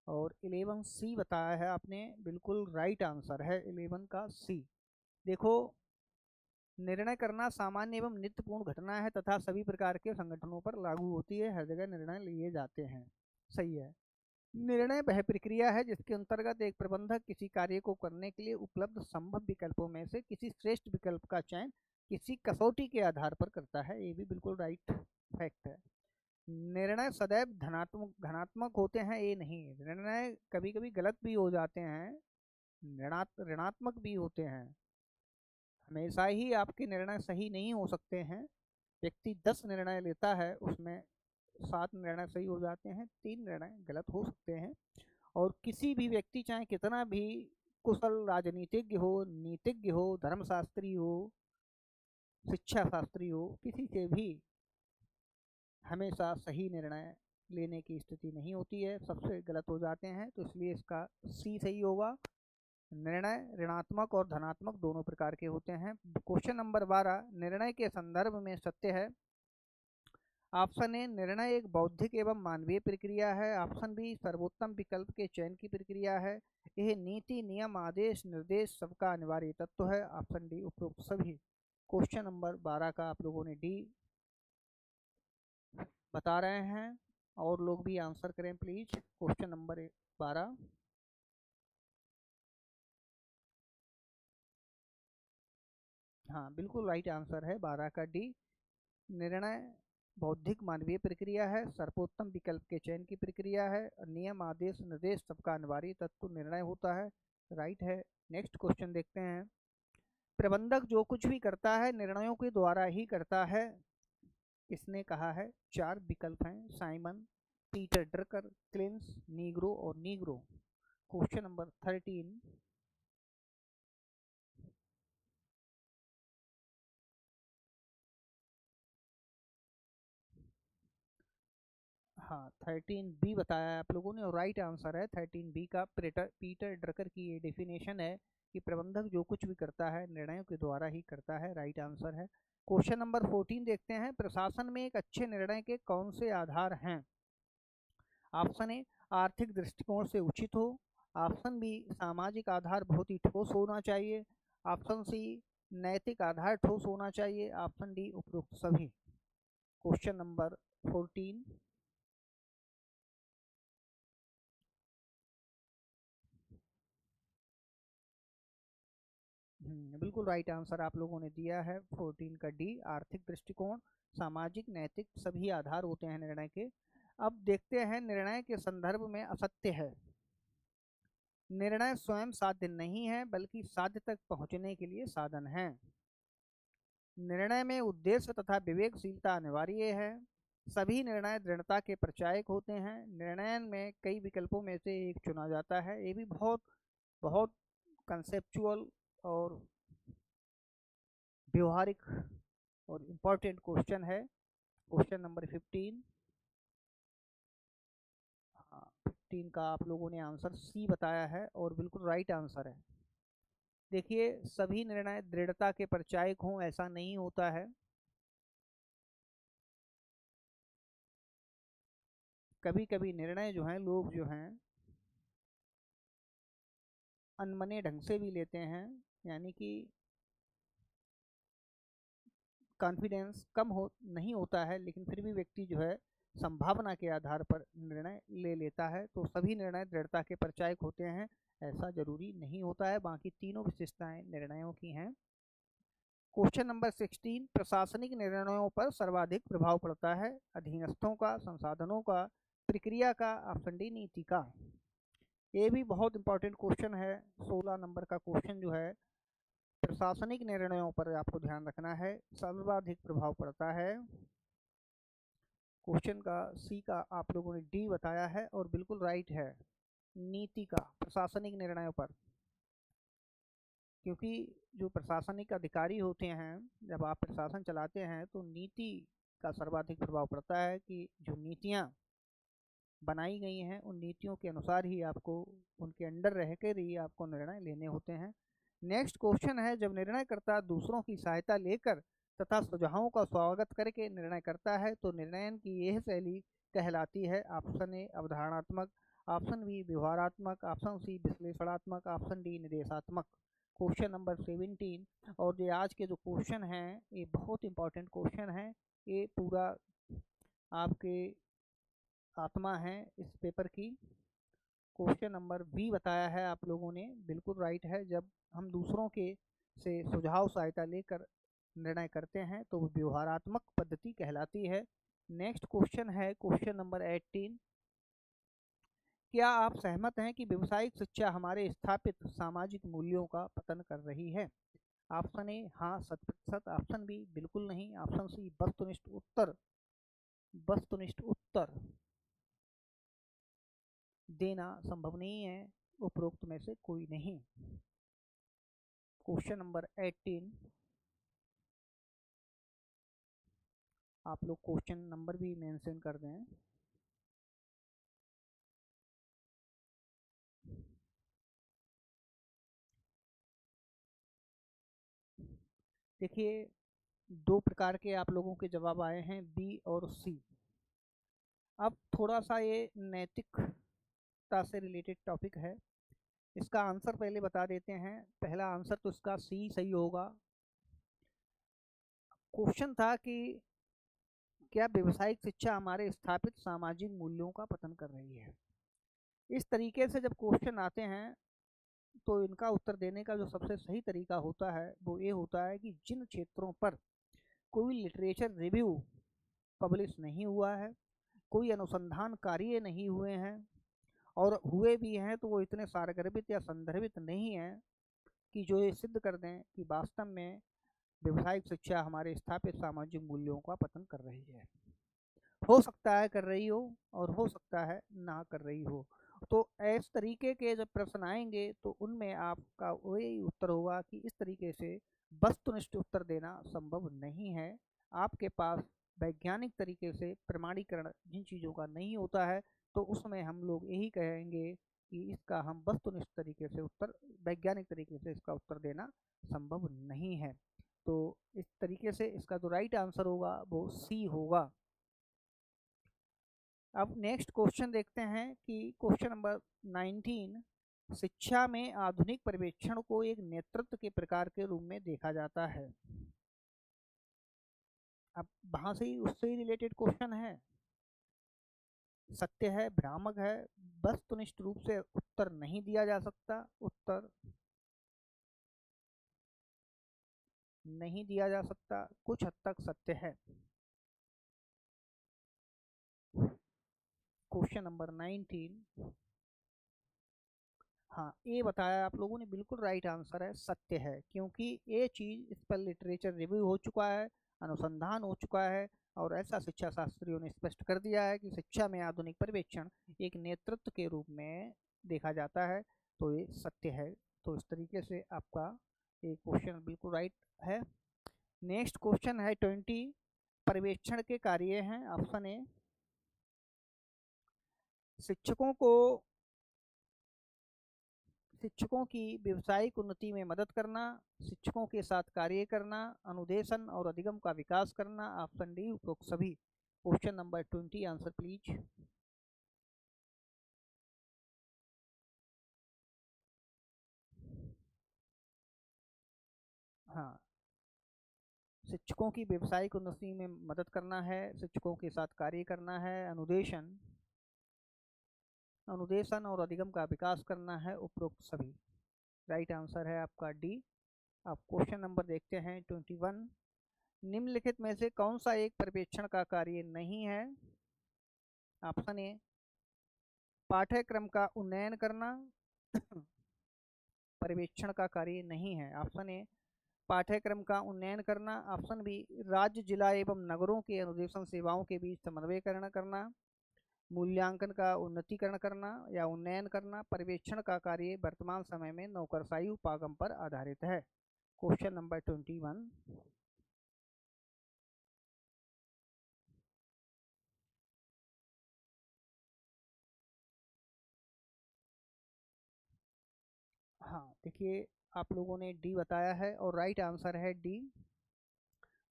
और 11C बताया है आपने, बिल्कुल राइट आंसर है 11 का सी। देखो, निर्णय करना सामान्य एवं नित्यपूर्ण घटना है तथा सभी प्रकार के संगठनों पर लागू होती है, हर जगह निर्णय लिए जाते हैं। सही है। निर्णय वह प्रक्रिया है जिसके अंतर्गत एक प्रबंधक किसी कार्य को करने के लिए उपलब्ध संभव विकल्पों में से किसी श्रेष्ठ विकल्प का चयन किसी कसौटी के आधार पर करता है। ये भी बिल्कुल राइट फैक्ट है। निर्णय सदैव धनात्मक होते हैं, ये नहीं। निर्णय कभी कभी गलत भी हो जाते हैं, ऋणात्मक भी होते हैं। हमेशा ही आपके निर्णय सही नहीं हो सकते हैं। व्यक्ति 10 निर्णय लेता है, उसमें 7 निर्णय सही हो जाते हैं, 3 निर्णय गलत हो सकते हैं। और किसी भी व्यक्ति चाहे कितना भी कुशल राजनीतिज्ञ हो, नीतिज्ञ हो, धर्मशास्त्री हो, शिक्षा शास्त्री हो, किसी से भी हमेशा सही निर्णय लेने की स्थिति नहीं होती है, सबसे गलत हो जाते हैं। तो इसलिए इसका सी सही होगा। निर्णय ऋणात्मक और धनात्मक दोनों प्रकार के होते हैं। क्वेश्चन नंबर 12, निर्णय के संदर्भ में सत्य है। ऑप्शन ए, निर्णय एक बौद्धिक एवं मानवीय प्रक्रिया है। ऑप्शन बी, सर्वोत्तम विकल्प के चयन की प्रक्रिया है। यह नीति, नियम, आदेश, निर्देश सबका अनिवार्य तत्व है। ऑप्शन डी, उपरोक्त सभी। क्वेश्चन नंबर 12 का आप लोगों ने डी बता रहे हैं, और लोग भी आंसर करें प्लीज। Question number 12। हाँ, बिल्कुल राइट आंसर है 12 का डी। निर्णय बौद्धिक मानवीय प्रक्रिया है, सर्वोत्तम विकल्प के चयन की प्रक्रिया है, नियम, आदेश, निर्देश सबका अनिवार्य तत्व निर्णय होता है। राइट है। नेक्स्ट क्वेश्चन देखते हैं, प्रबंधक जो कुछ भी करता है निर्णयों के द्वारा ही करता है, किसने कहा है। चार विकल्प हैं, साइमन, पीटर ड्रकर, क्लिंस, नीग्रो और नीग्रो। Question number 13। हाँ, 13 बी बताया है आप लोगों ने और राइट आंसर है 13 बी का। पीटर पीटर ड्रकर की ये डेफिनेशन है कि प्रबंधक जो कुछ भी करता है निर्णयों के द्वारा ही करता है। राइट आंसर है। क्वेश्चन नंबर 14 देखते हैं। प्रशासन में एक अच्छे निर्णय के कौन से आधार हैं? ऑप्शन ए, आर्थिक दृष्टिकोण से उचित हो। ऑप्शन बी, सामाजिक आधार बहुत ही ठोस होना चाहिए। ऑप्शन सी, नैतिक आधार ठोस होना चाहिए। ऑप्शन डी, उपरोक्त सभी। Question number 14। बिल्कुल राइट आंसर आप लोगों ने दिया है 14 का डी, आर्थिक दृष्टिकोण, सामाजिक, नैतिक सभी आधार होते हैं निर्णय के। अब देखते हैं निर्णय के संदर्भ में असत्य है। निर्णय स्वयं साध्य नहीं है बल्कि साध्य तक पहुंचने के लिए साधन है। निर्णय में उद्देश्य तथा विवेकशीलता अनिवार्य है। सभी निर्णय दृढ़ता के प्रचायक होते हैं। निर्णय में कई विकल्पों में से एक चुना जाता है। ये भी बहुत बहुत कंसेप्चुअल और व्यवहारिक और इम्पोर्टेंट क्वेश्चन है। Question number 15। हाँ, 15 का आप लोगों ने आंसर सी बताया है और बिल्कुल राइट आंसर है। देखिए, सभी निर्णय दृढ़ता के परिचायक हों ऐसा नहीं होता है। कभी कभी निर्णय जो हैं लोग जो हैं अनमने ढंग से भी लेते हैं, यानी कि कॉन्फिडेंस कम हो नहीं होता है, लेकिन फिर भी व्यक्ति जो है संभावना के आधार पर निर्णय ले लेता है। तो सभी निर्णय दृढ़ता के परिचायक होते हैं ऐसा जरूरी नहीं होता है। बाकी तीनों विशेषताएं निर्णयों की हैं। Question number 16। प्रशासनिक निर्णयों पर सर्वाधिक प्रभाव पड़ता है? अधीनस्थों का, संसाधनों का, प्रक्रिया का, ऑप्शन डी, नीति का। ये भी बहुत इंपॉर्टेंट क्वेश्चन है। 16 नंबर का क्वेश्चन जो है प्रशासनिक निर्णयों पर आपको ध्यान रखना है, सर्वाधिक प्रभाव पड़ता है। क्वेश्चन का सी का आप लोगों ने डी बताया है और बिल्कुल राइट है, नीति का प्रशासनिक निर्णयों पर। क्योंकि जो प्रशासनिक अधिकारी होते हैं, जब आप प्रशासन चलाते हैं तो नीति का सर्वाधिक प्रभाव पड़ता है कि जो नीतियाँ बनाई गई हैं उन नीतियों के अनुसार ही आपको, उनके अंडर रह कर ही आपको निर्णय लेने होते हैं। नेक्स्ट क्वेश्चन है, जब निर्णयकर्ता दूसरों की सहायता लेकर तथा सुझावों का स्वागत करके निर्णय करता है तो निर्णयन की यह शैली कहलाती है? ऑप्शन ए, अवधारणात्मक। ऑप्शन बी, व्यवहारात्मक। ऑप्शन सी, विश्लेषणात्मक। ऑप्शन डी, निर्देशात्मक। Question number 17। और ये आज के जो क्वेश्चन हैं ये बहुत इंपॉर्टेंट क्वेश्चन है। ये पूरा आपके आत्मा है इस पेपर की। क्वेश्चन नंबर बी बताया है आप लोगों ने, बिल्कुल राइट है। जब हम दूसरों के से सुझाव सहायता लेकर निर्णय करते हैं तो वो व्यवहारात्मक पद्धति कहलाती है। नेक्स्ट क्वेश्चन है क्वेश्चन नंबर 18। क्या आप सहमत हैं कि व्यावसायिक शिक्षा हमारे स्थापित सामाजिक मूल्यों का पतन कर रही है? ऑप्शन ए, हाँ 100%। ऑप्शन बी, बिल्कुल नहीं। ऑप्शन सी, वस्तुनिष्ठ उत्तर देना संभव नहीं है। उपरोक्त में से कोई नहीं। Question number 18। आप लोग क्वेश्चन नंबर भी मेंशन कर दें। देखिए, दो प्रकार के आप लोगों के जवाब आए हैं, बी और सी। अब थोड़ा सा ये नैतिकता से रिलेटेड टॉपिक है, इसका आंसर पहले बता देते हैं। पहला आंसर तो इसका सी सही होगा। क्वेश्चन था कि क्या व्यावसायिक शिक्षा हमारे स्थापित सामाजिक मूल्यों का पतन कर रही है? इस तरीके से जब क्वेश्चन आते हैं तो इनका उत्तर देने का जो सबसे सही तरीका होता है वो ये होता है कि जिन क्षेत्रों पर कोई लिटरेचर रिव्यू पब्लिश नहीं हुआ है, कोई अनुसंधान कार्य नहीं हुए हैं, और हुए भी हैं तो वो इतने सारगर्भित या संदर्भित नहीं हैं कि जो ये सिद्ध कर दें कि वास्तव में व्यावसायिक शिक्षा हमारे स्थापित सामाजिक मूल्यों का पतन कर रही है। हो सकता है कर रही हो और हो सकता है ना कर रही हो। तो इस तरीके के जब प्रश्न आएंगे तो उनमें आपका वही उत्तर होगा कि इस तरीके से वस्तुनिष्ठ उत्तर देना संभव नहीं है। आपके पास वैज्ञानिक तरीके से प्रमाणीकरण जिन चीज़ों का नहीं होता है तो उसमें हम लोग यही कहेंगे कि इसका हम वस्तुनिष्ठ तरीके से उत्तर, वैज्ञानिक तरीके से इसका उत्तर देना संभव नहीं है। तो इस तरीके से इसका जो राइट आंसर होगा वो सी होगा। अब नेक्स्ट क्वेश्चन देखते हैं कि क्वेश्चन नंबर 19, शिक्षा में आधुनिक पर्यवेक्षण को एक नेतृत्व के प्रकार के रूप में देखा जाता है। अब वहां से ही उससे ही रिलेटेड क्वेश्चन है, सत्य है, भ्रामक है, वस्तुनिष्ठ रूप से उत्तर नहीं दिया जा सकता, उत्तर नहीं दिया जा सकता, कुछ हद तक सत्य है। क्वेश्चन नंबर 19, हाँ ए बताया आप लोगों ने, बिल्कुल राइट आंसर है, सत्य है, क्योंकि ये चीज इस पर लिटरेचर रिव्यू हो चुका है, अनुसंधान हो चुका है और ऐसा शिक्षा शास्त्रियों ने स्पष्ट कर दिया है कि शिक्षा में आधुनिक पर्यवेक्षण एक नेतृत्व के रूप में देखा जाता है। तो ये सत्य है। तो इस तरीके से आपका ये क्वेश्चन बिल्कुल राइट है। नेक्स्ट क्वेश्चन है 20, पर्यवेक्षण के कार्य हैं। ऑप्शन ए, शिक्षकों को शिक्षकों की व्यावसायिक उन्नति में मदद करना, शिक्षकों के साथ कार्य करना, अनुदेशन और अधिगम का विकास करना। ऑप्शन डी उपरोक्त सभी। Question number 20 answer please. हाँ, शिक्षकों की व्यावसायिक उन्नति में मदद करना है, शिक्षकों के साथ कार्य करना है, अनुदेशन अनुदेशन और अधिगम का विकास करना है, उपरोक्त सभी। राइट आंसर है आपका डी। अब क्वेश्चन नंबर देखते हैं 21, निम्नलिखित में से कौन सा एक पर्यवेक्षण का कार्य नहीं है। ऑप्शन ए, पाठ्यक्रम का उन्नयन करना पर्यवेक्षण का कार्य नहीं है। ऑप्शन ए, पाठ्यक्रम का उन्नयन करना। ऑप्शन बी, राज्य, जिला एवं नगरों के अनुदेशन सेवाओं के बीच समन्वयकरण करना, मूल्यांकन का उन्नतीकरण करना या उन्नयन करना। पर्यवेक्षण का कार्य वर्तमान समय में नौकरशाही उपागम पर आधारित है। Question number 21। हाँ देखिए, आप लोगों ने डी बताया है और राइट आंसर है डी।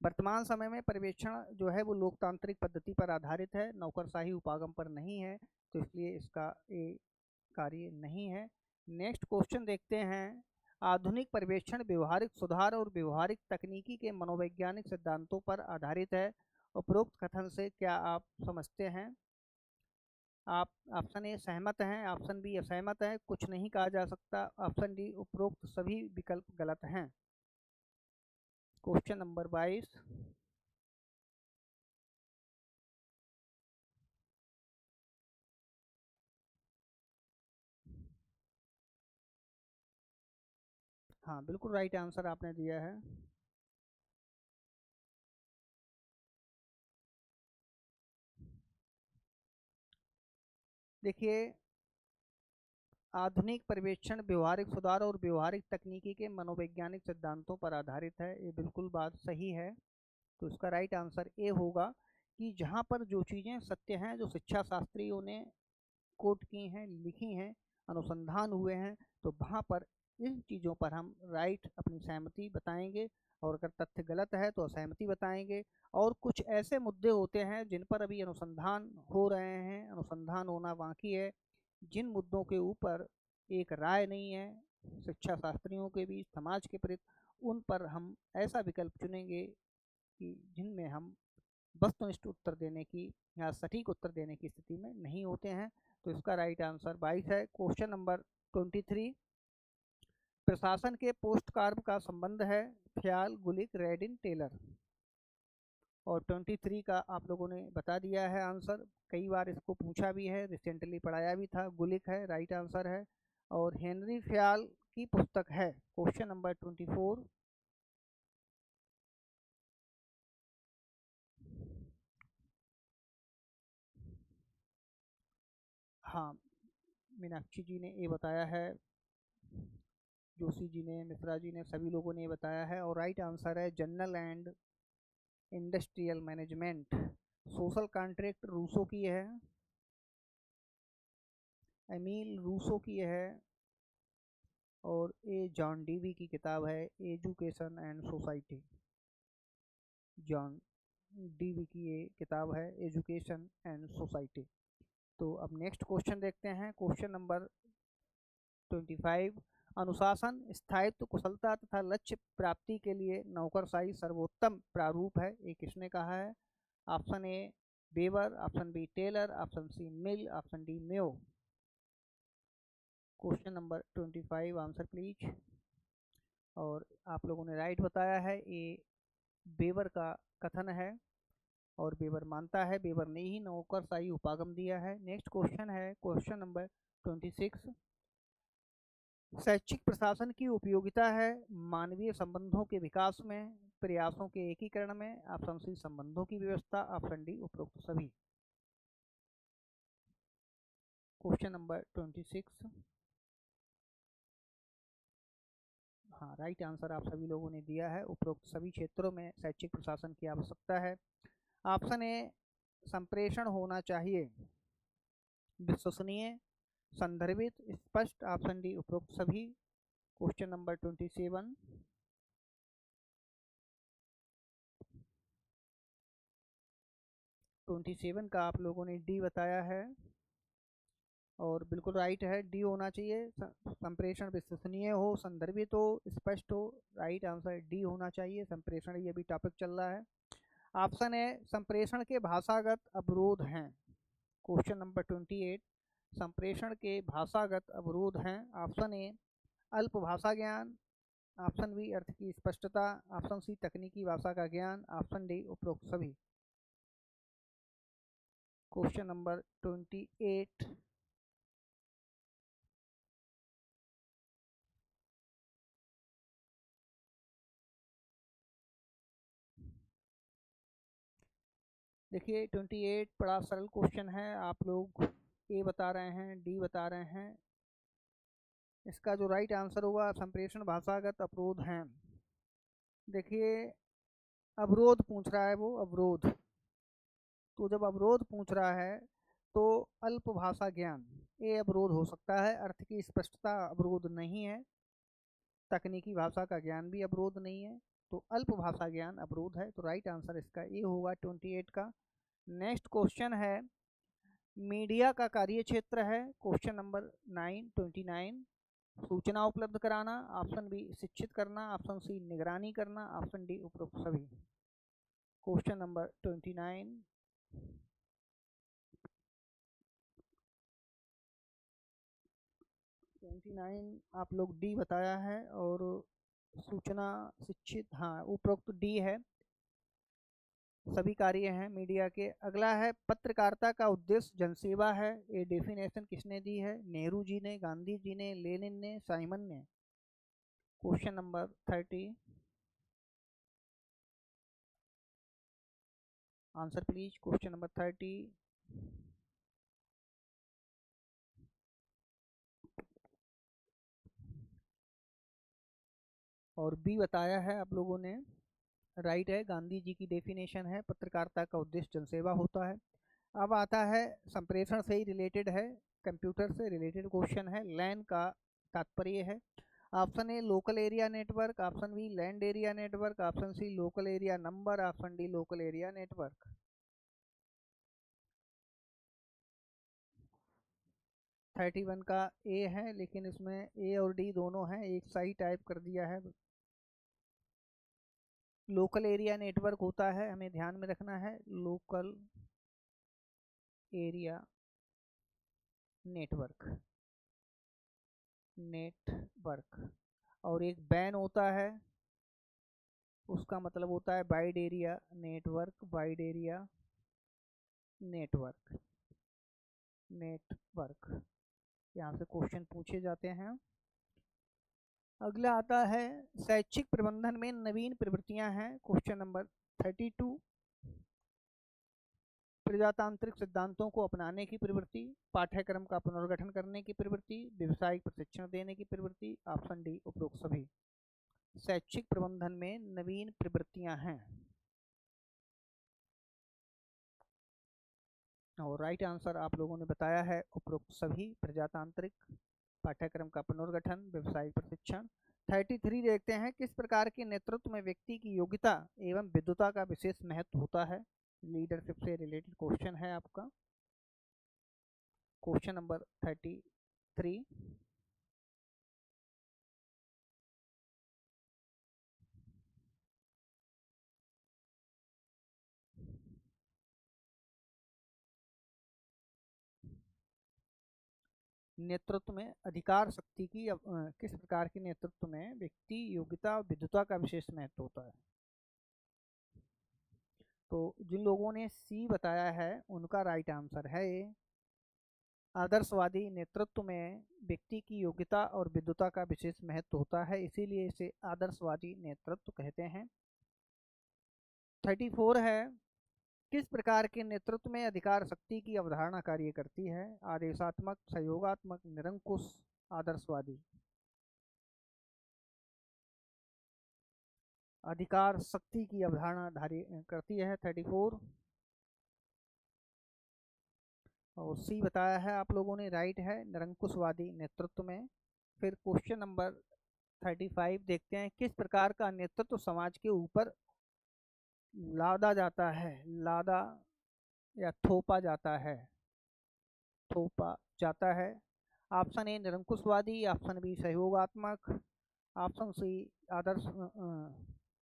वर्तमान समय में पर्यवेक्षण जो है वो लोकतांत्रिक पद्धति पर आधारित है, नौकरशाही उपागम पर नहीं है, तो इसलिए इसका ए कार्य नहीं है। नेक्स्ट क्वेश्चन देखते हैं, आधुनिक पर्यवेक्षण व्यवहारिक सुधार और व्यवहारिक तकनीकी के मनोवैज्ञानिक सिद्धांतों पर आधारित है। उपरोक्त कथन से क्या आप समझते हैं। आप ऑप्शन ए सहमत हैं, ऑप्शन बी असहमत है, कुछ नहीं कहा जा सकता, ऑप्शन डी उपरोक्त सभी विकल्प गलत हैं। क्वेश्चन नंबर 22, हाँ बिल्कुल राइट आंसर आपने दिया है। देखिए, आधुनिक पर्यवेक्षण व्यवहारिक सुधार और व्यवहारिक तकनीकी के मनोवैज्ञानिक सिद्धांतों पर आधारित है, ये बिल्कुल बात सही है। तो इसका राइट आंसर ए होगा कि जहाँ पर जो चीज़ें सत्य हैं, जो शिक्षा शास्त्रियों ने कोट की हैं, लिखी हैं, अनुसंधान हुए हैं, तो वहाँ पर इन चीज़ों पर हम राइट अपनी सहमति बताएंगे और अगर तथ्य गलत है तो असहमति बताएंगे। और कुछ ऐसे मुद्दे होते हैं जिन पर अभी अनुसंधान हो रहे हैं, अनुसंधान होना बाकी है, जिन मुद्दों के ऊपर एक राय नहीं है शिक्षा शास्त्रियों के बीच, समाज के प्रति, उन पर हम ऐसा विकल्प चुनेंगे कि जिनमें हम वस्तुनिष्ठ उत्तर देने की या सटीक उत्तर देने की स्थिति में नहीं होते हैं। तो इसका राइट आंसर 22 है। क्वेश्चन नंबर 23, प्रशासन के पोस्ट कार्ड का संबंध है ख्याल, गुलिक, रेडिन, टेलर। और 23 का आप लोगों ने बता दिया है आंसर, कई बार इसको पूछा भी है, रिसेंटली पढ़ाया भी था, गुलिक है, राइट आंसर है। और हेनरी ख्याल की पुस्तक है। क्वेश्चन नंबर 24, हाँ, मीनाक्षी जी ने ये बताया है, जोशी जी ने, मिश्रा जी ने, सभी लोगों ने ये बताया है। और राइट आंसर है general and industrial management. Social contract Rousseau की है, एमील रूसो की है। और ये जॉन डीवी की किताब है, education and society. John Dewey की ये किताब है, एजुकेशन एंड सोसाइटी। तो अब नेक्स्ट क्वेश्चन देखते हैं, क्वेश्चन नंबर 25। अनुशासन, स्थायित्व, कुशलता तथा लक्ष्य प्राप्ति के लिए नौकरशाही सर्वोत्तम प्रारूप है, ये किसने कहा है? Option A Weber, option B Taylor, option C Mill, option D Mayo. Question number 25, answer please. और आप लोगों ने राइट बताया है, ये बेवर का कथन है और बेवर मानता है, बेवर ने ही नौकरशाही उपागम दिया है। नेक्स्ट क्वेश्चन है क्वेश्चन नंबर 26। शैक्षिक प्रशासन की उपयोगिता है मानवीय संबंधों के विकास में, प्रयासों के एकीकरण में, ऑप्शन सी संबंधों की व्यवस्था, ऑप्शन डी उपरोक्त सभी। Question number 26। हाँ, राइट आंसर आप सभी लोगों ने दिया है, उपरोक्त सभी क्षेत्रों में शैक्षिक प्रशासन की आवश्यकता है। ऑप्शन ए संप्रेषण होना चाहिए, विश्वसनीय, संदर्भित, स्पष्ट, ऑप्शन डी उपरोक्त सभी। Question number 27। 27 का आप लोगों ने डी बताया है और बिल्कुल राइट है, डी होना चाहिए। संप्रेषण विश्वसनीय हो, संदर्भित हो, स्पष्ट हो, राइट आंसर डी होना चाहिए। संप्रेषण ये भी टॉपिक चल रहा है। ऑप्शन है संप्रेषण के भाषागत अवरोध हैं। क्वेश्चन नंबर 28, संप्रेषण के भाषागत अवरोध हैं। ऑप्शन ए अल्प भाषा ज्ञान, ऑप्शन बी अर्थ की स्पष्टता, ऑप्शन सी तकनीकी भाषा का ज्ञान, ऑप्शन डी उपरोक्त सभी। Question number 28। देखिए 28 बड़ा सरल क्वेश्चन है, आप लोग ए बता रहे हैं, डी बता रहे हैं। इसका जो राइट आंसर होगा संप्रेषण भाषागत अवरोध हैं। देखिए अवरोध पूछ रहा है वो, अवरोध, तो जब अवरोध पूछ रहा है तो अल्प भाषा ज्ञान ये अवरोध हो सकता है, अर्थ की स्पष्टता अवरोध नहीं है, तकनीकी भाषा का ज्ञान भी अवरोध नहीं है, तो अल्प भाषा ज्ञान अवरोध है। तो राइट आंसर इसका ये होगा 28 का। नेक्स्ट क्वेश्चन है, मीडिया का कार्य क्षेत्र है, क्वेश्चन नंबर 29। सूचना उपलब्ध कराना, ऑप्शन बी शिक्षित करना, ऑप्शन सी निगरानी करना, ऑप्शन डी उपरोक्त सभी। Question number 29। 29 आप लोग डी बताया है और सूचना शिक्षित, हाँ उपरोक्त डी है, सभी कार्य हैं मीडिया के। अगला है पत्रकारिता का उद्देश्य जनसेवा है, ये डेफिनेशन किसने दी है? नेहरू जी ने, गांधी जी ने, लेनिन ने, साइमन ने। Question number 30, answer please. Question number 30। और बी बताया है आप लोगों ने, राइट है, गांधी जी की डेफिनेशन है, पत्रकारिता का उद्देश्य जनसेवा होता है। अब आता है संप्रेषण से ही रिलेटेड है, कंप्यूटर से रिलेटेड क्वेश्चन है, लैन का तात्पर्य है। Option A local area network, option B land area network, option C local area number, option D local area network. 31 का ए है, लेकिन इसमें ए और डी दोनों हैं, एक सही टाइप कर दिया है। लोकल एरिया नेटवर्क होता है, हमें ध्यान में रखना है, लोकल एरिया नेटवर्क, नेटवर्क। और एक बैन होता है, उसका मतलब होता है wide area network, wide area network, network. यहाँ से क्वेश्चन पूछे जाते हैं। अगला आता है शैक्षिक प्रबंधन में नवीन प्रवृत्तियां हैं, क्वेश्चन नंबर 32। प्रजातांत्रिक सिद्धांतों को अपनाने की प्रवृत्ति, पाठ्यक्रम का पुनर्गठन करने की प्रवृत्ति, व्यावसायिक प्रशिक्षण देने की प्रवृत्ति, ऑप्शन डी उपरोक्त सभी शैक्षिक प्रबंधन में नवीन प्रवृत्तियां हैं। और राइट आंसर आप लोगों ने बताया है उपरोक्त सभी, प्रजातांत्रिक, पाठ्यक्रम का पुनर्गठन, व्यावसायिक प्रशिक्षण। 33 देखते हैं, किस प्रकार के नेतृत्व में व्यक्ति की योग्यता एवं विद्वता का विशेष महत्व होता है। लीडरशिप से रिलेटेड क्वेश्चन है आपका, क्वेश्चन नंबर 33। नेतृत्व में अधिकार शक्ति की किस प्रकार के नेतृत्व में व्यक्ति योग्यता और विद्वता का विशेष महत्व होता है। तो जिन लोगों ने सी बताया है उनका राइट आंसर है ये, आदर्शवादी नेतृत्व में व्यक्ति की योग्यता और विद्वता का विशेष महत्व होता है, इसीलिए इसे आदर्शवादी नेतृत्व कहते हैं। 34 है, किस प्रकार के नेतृत्व में अधिकार शक्ति की अवधारणा कार्य करती है। आदेशात्मक, सहयोगात्मक, निरंकुश, आदर्शवादी। अधिकार शक्ति की अवधारणा करती है 34, और सी बताया है आप लोगों ने, राइट है, निरंकुशवादी नेतृत्व में। फिर क्वेश्चन नंबर 35 देखते हैं, किस प्रकार का नेतृत्व समाज के ऊपर लादा जाता है, लादा या थोपा जाता है, थोपा जाता है। ऑप्शन ए निरंकुशवादी, ऑप्शन बी सहयोगात्मक, ऑप्शन सी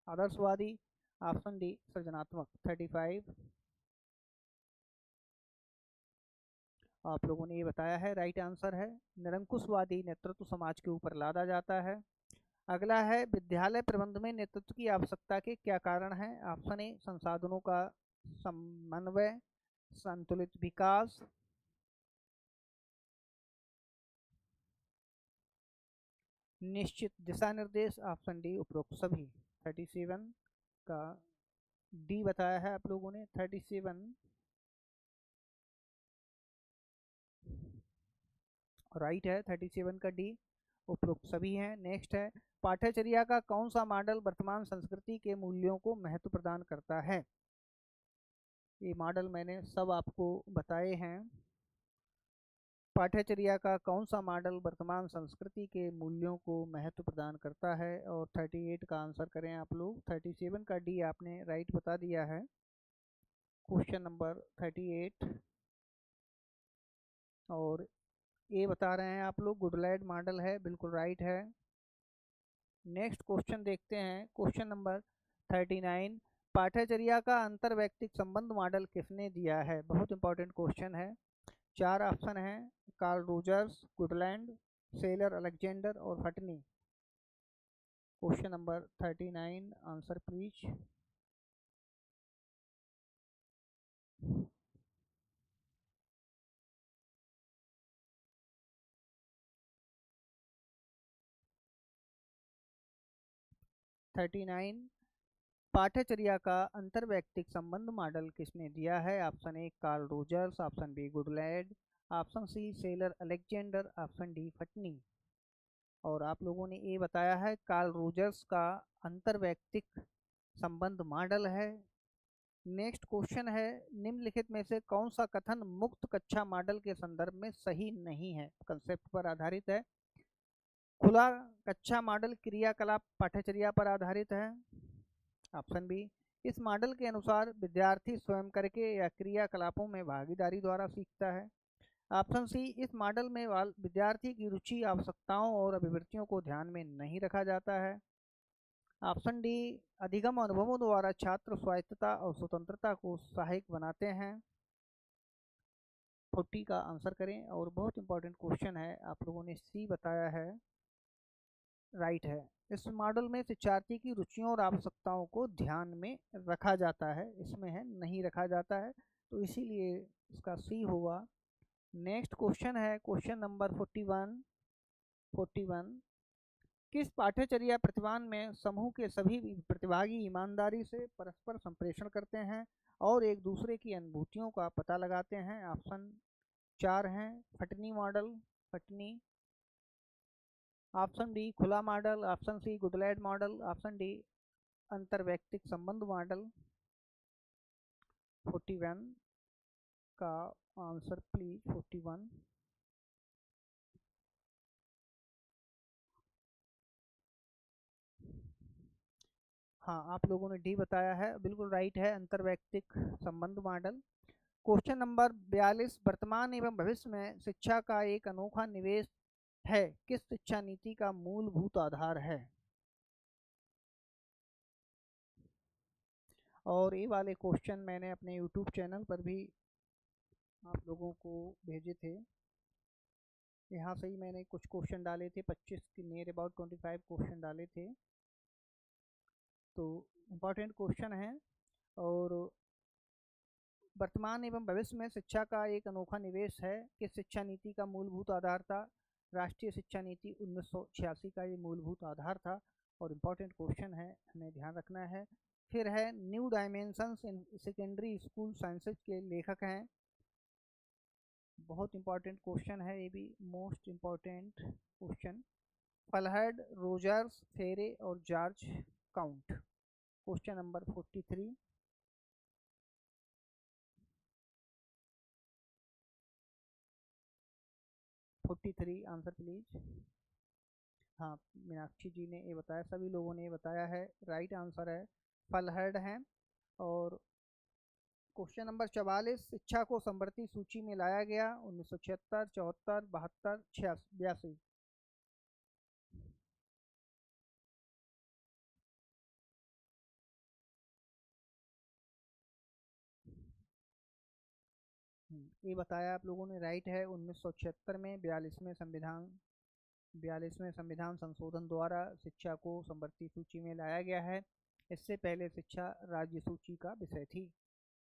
आदर्शवादी, ऑप्शन डी सृजनात्मक। 35 आप लोगों ने ये बताया है, राइट आंसर है, निरंकुशवादी नेतृत्व समाज के ऊपर लादा जाता है। अगला है, विद्यालय प्रबंध में नेतृत्व की आवश्यकता के क्या कारण हैं। ऑप्शन ए संसाधनों का समन्वय, संतुलित विकास, निश्चित दिशा निर्देश, ऑप्शन डी उपरोक्त सभी। 37 का डी बताया है आप लोगों ने। 37 राइट है, 37 का डी उपरोक्त सभी हैं। नेक्स्ट है, पाठ्यचर्या का कौन सा मॉडल वर्तमान संस्कृति के मूल्यों को महत्व प्रदान करता है। ये मॉडल मैंने सब आपको बताए हैं। पाठ्यचर्या का कौन सा मॉडल वर्तमान संस्कृति के मूल्यों को महत्व प्रदान करता है। और 38 का आंसर करें आप लोग। 37 का डी आपने राइट बता दिया है। क्वेश्चन नंबर 38 और ये बता रहे हैं आप लोग, गुडलैंड मॉडल है, बिल्कुल राइट है। नेक्स्ट क्वेश्चन देखते हैं, क्वेश्चन नंबर 39, पाठ्यचर्या का अंतर्वैयक्तिक संबंध मॉडल किसने दिया है। बहुत इंपॉर्टेंट क्वेश्चन है। 4 ऑप्शन हैं, Carl Rogers, Goodland, Saylor Alexander और हटनी। Question number 39 answer please. पाठ्यचर्या का अंतर्वैयक्तिक संबंध मॉडल किसने दिया है। Option A Carl Rogers, option B Goodland, option C Saylor Alexander, option D फटनी। और आप लोगों ने ये बताया है कार्ल रोजर्स का अंतर्वैयक्तिक संबंध मॉडल है। नेक्स्ट क्वेश्चन है, निम्नलिखित में से कौन सा कथन मुक्त कक्षा मॉडल के संदर्भ में सही नहीं है। कंसेप्ट पर आधारित है। खुला कक्षा मॉडल क्रियाकलाप पाठ्यचर्या पर आधारित है। ऑप्शन बी, इस मॉडल के अनुसार विद्यार्थी स्वयं करके या क्रियाकलापों में भागीदारी द्वारा सीखता है। ऑप्शन सी, इस मॉडल में विद्यार्थी की रुचि, आवश्यकताओं और अभिवृत्तियों को ध्यान में नहीं रखा जाता है। ऑप्शन डी, अधिगम अनुभवों द्वारा छात्र स्वायत्तता और स्वतंत्रता को सहायक बनाते हैं। 40 का आंसर करें। और बहुत इंपॉर्टेंट क्वेश्चन है, आप लोगों ने सी बताया है, राइट है। इस मॉडल में शिक्षार्थी की रुचियों और आवश्यकताओं को ध्यान में रखा जाता है, इसमें है नहीं रखा जाता है, तो इसीलिए इसका सी होगा। नेक्स्ट क्वेश्चन है क्वेश्चन नंबर 41। किस पाठ्यचर्या प्रतिमान में समूह के सभी प्रतिभागी ईमानदारी से परस्पर संप्रेषण करते हैं और एक दूसरे की अनुभूतियों का पता लगाते हैं? ऑप्शन 4 हैं फटनी मॉडल, फटनी। ऑप्शन बी खुला model, option C Goodland model, option D अंतर्वैयक्तिक संबंध मॉडल। 41 का आंसर प्लीज, 41। हाँ, आप लोगों ने डी बताया है, बिल्कुल राइट है, अंतर्वैयक्तिक संबंध मॉडल। क्वेश्चन नंबर 42, वर्तमान एवं भविष्य में शिक्षा का एक अनोखा निवेश है, किस शिक्षा नीति का मूलभूत आधार है? और ये वाले क्वेश्चन मैंने अपने यूट्यूब चैनल पर भी आप लोगों को भेजे थे। यहाँ से ही मैंने कुछ क्वेश्चन डाले थे, 25 के नियर अबाउट 25 क्वेश्चन डाले थे, तो इम्पोर्टेंट क्वेश्चन है। और वर्तमान एवं भविष्य में शिक्षा का एक अनोखा निवेश है, किस शिक्षा नीति का मूलभूत आधार था? राष्ट्रीय शिक्षा नीति 1986 का ये मूलभूत आधार था, और इम्पोर्टेंट क्वेश्चन है, हमें ध्यान रखना है। फिर है new dimensions in secondary school sciences के लेखक हैं, बहुत इंपॉर्टेंट क्वेश्चन है, ये भी मोस्ट इम्पॉर्टेंट क्वेश्चन। फलहर्ड, रोजर्स, फेरे और George count. Question number 43। 43 answer please. हाँ, मीनाक्षी जी ने ये बताया, सभी लोगों ने ये बताया है, राइट आंसर है फलहर्ड है। और क्वेश्चन नंबर 44, शिक्षा को समवर्ती सूची में लाया गया 1976, 74, 72, 82। ये बताया आप लोगों ने, राइट है, 1976 में 42वें संविधान संशोधन द्वारा शिक्षा को समवर्ती सूची में लाया गया है। इससे पहले शिक्षा राज्य सूची का विषय थी।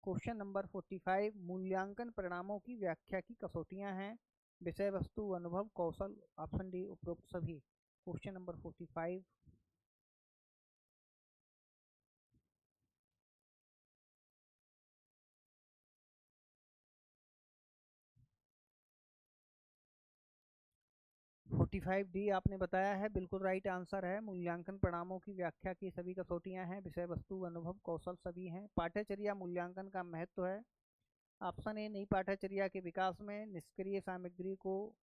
क्वेश्चन नंबर 45, मूल्यांकन परिणामों की व्याख्या की कसौटियां हैं, विषय वस्तु, अनुभव, कौशल। ऑप्शन डी उपरोक्त सभी। Question number 45। 45 डी आपने बताया है, बिल्कुल राइट आंसर है, मूल्यांकन परिणामों की व्याख्या की सभी कसौटियां हैं, विषय वस्तु, अनुभव, कौशल सभी हैं। पाठ्यचर्या मूल्यांकन का महत्व है। ऑप्शन ए नई पाठ्यचर्या के विकास में, निष्क्रिय सामग्री को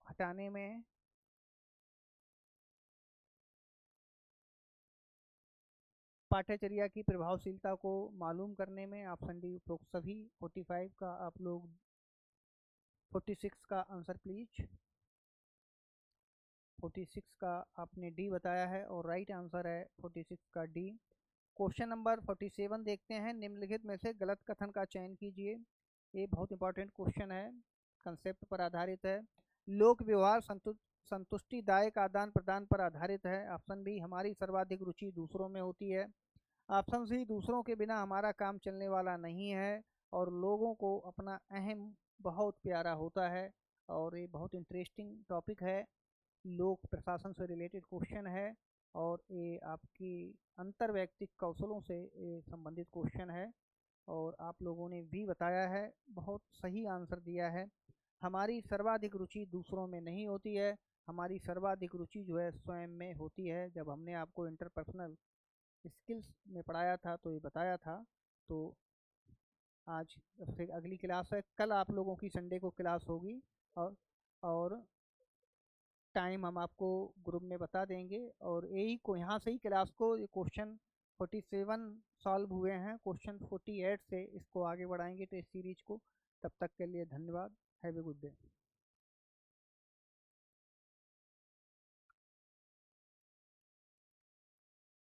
हटाने में, पाठ्यचर्या की प्रभावशीलता को मालूम करने में। ऑप्शन डी उपरोक्त सभी। 45 का आप लोग, 46 का आंसर प्लीज। 46 का आपने डी बताया है, और राइट आंसर है 46 का डी। क्वेश्चन नंबर 47 देखते हैं, निम्नलिखित में से गलत कथन का चयन कीजिए। ये बहुत इंपॉर्टेंट क्वेश्चन है, कंसेप्ट पर आधारित है। लोक व्यवहार संतुष्टिदायक आदान प्रदान पर आधारित है। ऑप्शन बी हमारी सर्वाधिक रुचि दूसरों में होती है। ऑप्शन सी दूसरों के बिना हमारा काम चलने वाला नहीं है। और लोगों को अपना अहम बहुत प्यारा होता है। और ये बहुत इंटरेस्टिंग टॉपिक है, लोक प्रशासन से रिलेटेड क्वेश्चन है, और ये आपकी अंतर्वैयक्तिक कौशलों से ये संबंधित क्वेश्चन है। और आप लोगों ने भी बताया है, बहुत सही आंसर दिया है। हमारी सर्वाधिक रुचि दूसरों में नहीं होती है, हमारी सर्वाधिक रुचि जो है स्वयं में होती है। जब हमने आपको इंटरपर्सनल स्किल्स में पढ़ाया था तो ये बताया था। तो आज फिर अगली क्लास है, कल आप लोगों की संडे को क्लास होगी। और टाइम हम आपको ग्रुप में बता देंगे। और यही को यहाँ से ही क्लास को, ये क्वेश्चन 47 सॉल्व हुए हैं, क्वेश्चन 48 से इसको आगे बढ़ाएंगे टेस्ट सीरीज को। तब तक के लिए धन्यवाद। Have a good day.